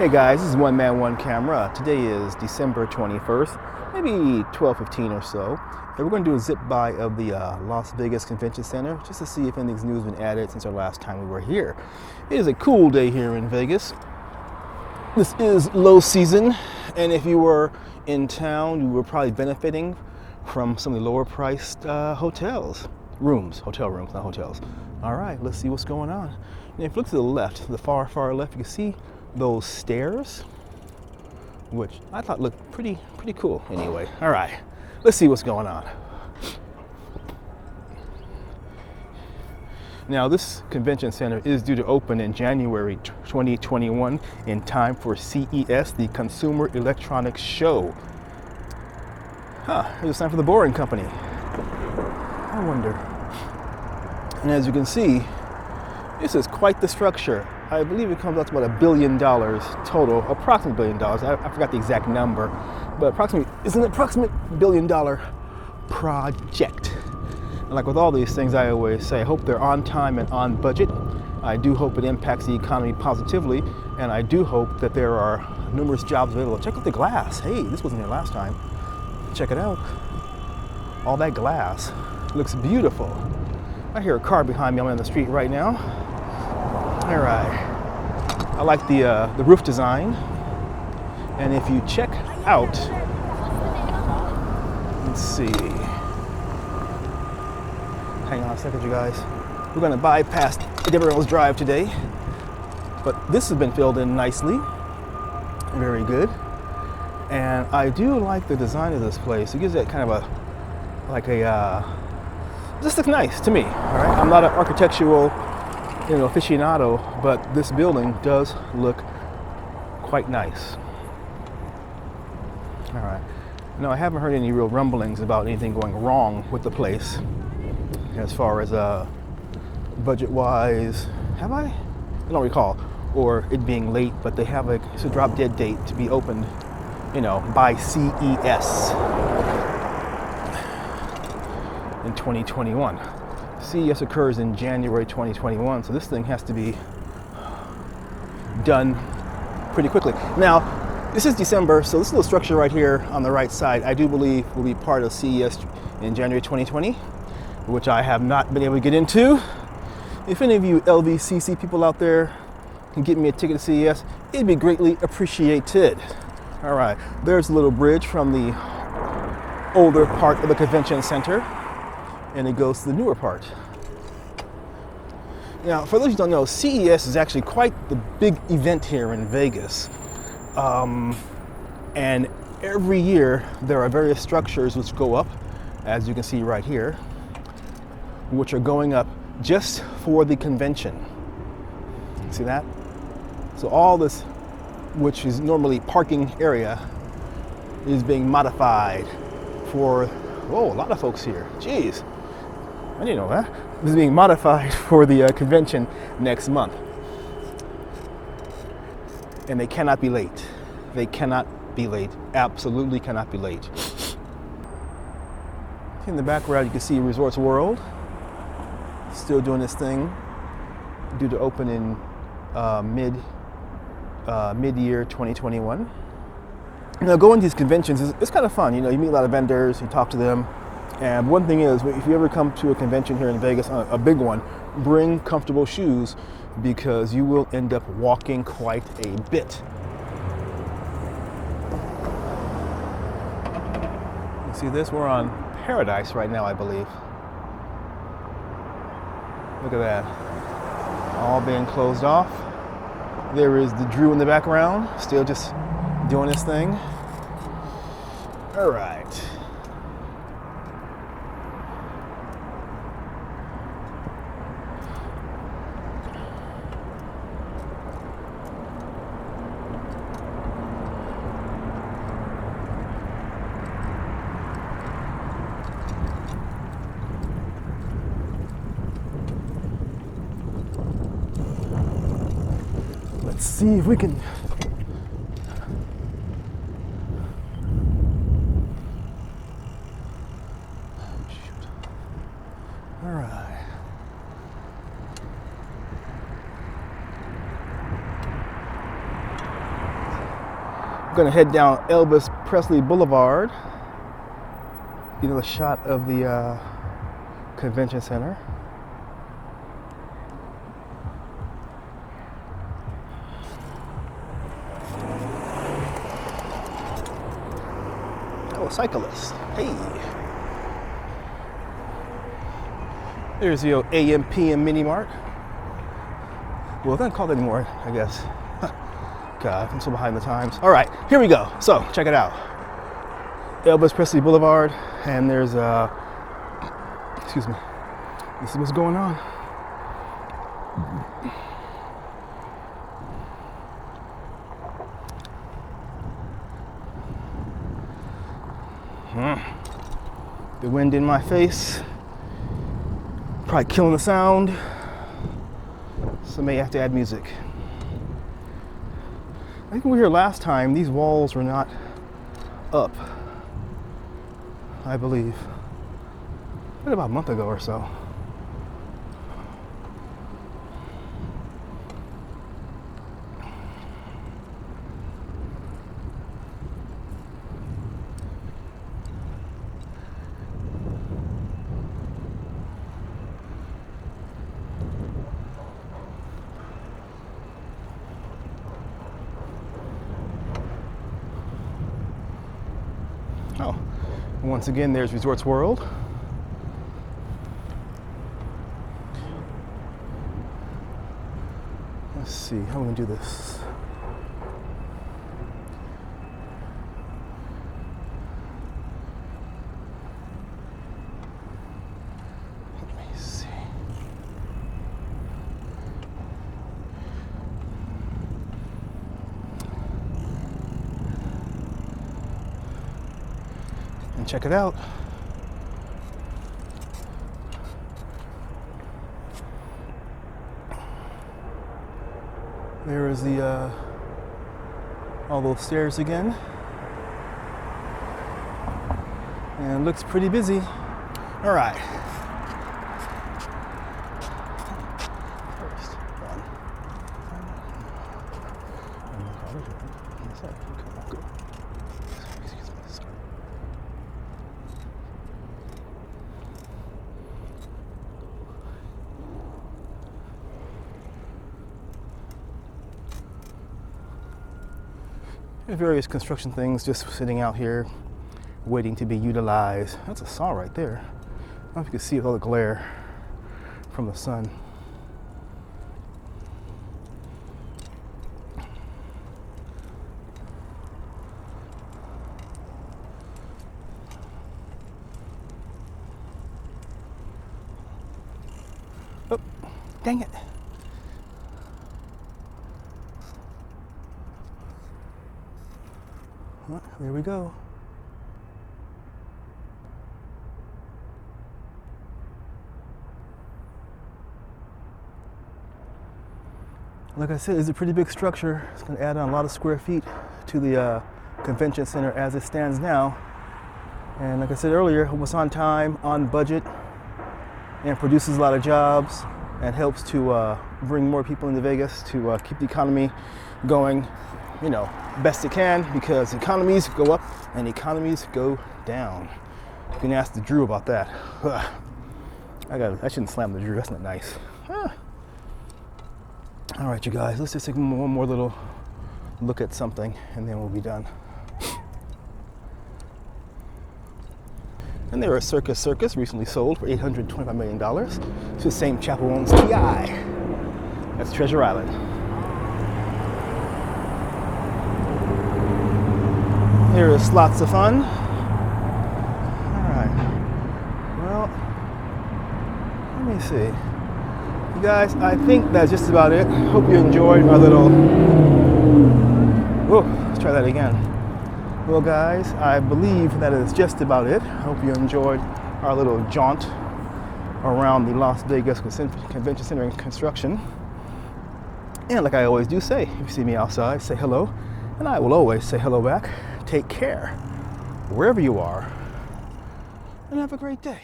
Hey guys, this is One Man, One Camera. Today is December 21st, maybe 12:15 or so. And we're going to do a zip by of the Las Vegas Convention Center just to see if anything's new has been added since our last time we were here. It is a cool day here in Vegas. This is low season, and if you were in town, you were probably benefiting from some of the lower priced hotel rooms, not hotels. All right, let's see what's going on. And if you look to the left, the far left, you can see those stairs, which I thought looked pretty cool anyway. All right, let's see what's going on. Now, this convention center is due to open in January 2021 in time for CES, the Consumer Electronics Show. It's time for the Boring Company. I wonder. And as you can see, this is quite the structure. I believe it comes out to about $1 billion total, approximately $1 billion. I forgot the exact number, but approximately, it's an approximate $1 billion project. And like with all these things, I always say, I hope they're on time and on budget. I do hope it impacts the economy positively, and I do hope that there are numerous jobs available. Check out the glass. Hey, this wasn't here last time. Check it out. All that glass looks beautiful. I hear a car behind me. I'm on the street right now. All right. I like the roof design. And if you check out, let's see. Hang on a second, you guys. We're going to bypass Devereaux Drive today, but this has been filled in nicely. Very good. And I do like the design of this place. It gives it kind of just looks nice to me. All right. I'm not an architectural, aficionado, but this building does look quite nice. All right. No, I haven't heard any real rumblings about anything going wrong with the place as far as budget-wise. Have I? I don't recall. Or it being late, but they have it's a drop dead date to be opened, by CES in 2021. CES occurs in January 2021, so this thing has to be done pretty quickly. Now, this is December, so this little structure right here on the right side, I do believe will be part of CES in January 2020, which I have not been able to get into. If any of you LVCC people out there can get me a ticket to CES, it'd be greatly appreciated. All right, there's a little bridge from the older part of the convention center, and it goes to the newer part. Now, for those who don't know, CES is actually quite the big event here in Vegas. And every year there are various structures which go up, as you can see right here, which are going up just for the convention. See that? So all this, which is normally parking area, is being modified for, a lot of folks here. Jeez. I didn't know that. This is being modified for the convention next month. And they cannot be late. They cannot be late. Absolutely cannot be late. In the background, you can see Resorts World. Still doing this thing. Due to open in mid-year 2021. Going to these conventions it's kind of fun. You meet a lot of vendors, you talk to them. And one thing is, if you ever come to a convention here in Vegas, a big one, bring comfortable shoes because you will end up walking quite a bit. You see this? We're on Paradise right now, I believe. Look at that. All being closed off. There is the Drew in the background, still just doing his thing. All right. Let's see if we can. All right. I'm gonna head down Elvis Presley Boulevard. Get a shot of the convention center. Oh, cyclists. Hey. There's the old AM PM Mini Mart. Well, they don't call it anymore, I guess. God, I'm so behind the times. All right, here we go. So, check it out. Elvis Presley Boulevard, and there's, excuse me, this is what's going on. The wind in my face, probably killing the sound, so may have to add music. I think when we were here last time, these walls were not up, I believe. About a month ago or so. Oh, once again, there's Resorts World. Let's see, how are we gonna do this? Let me see. And check it out. There is the all those stairs again, and it looks pretty busy. All right. First one. Various construction things just sitting out here waiting to be utilized. That's a saw right there. I don't know if you can see all the glare from the sun. Oh, dang it. Well, there we go. Like I said, it's a pretty big structure. It's going to add on a lot of square feet to the convention center as it stands now. And like I said earlier, it was on time, on budget, and produces a lot of jobs and helps to bring more people into Vegas to keep the economy going, you know, best it can, because economies go up and economies go down. You can ask the Drew about that. I shouldn't slam the Drew, that's not nice. All right, you guys, let's just take one more little look at something and then we'll be done. And there are Circa Circus, recently sold for $825 million to the same chap who owns TI. That's Treasure Island. Here is Lots of Fun. All right, well, let me see. You guys, I think that's just about it. Hope you enjoyed our little, whoa, let's try that again. Well guys, I believe that is just about it. I hope you enjoyed our little jaunt around the Las Vegas Convention Center and construction. And like I always do say, if you see me outside, say hello, and I will always say hello back. Take care, wherever you are, and have a great day.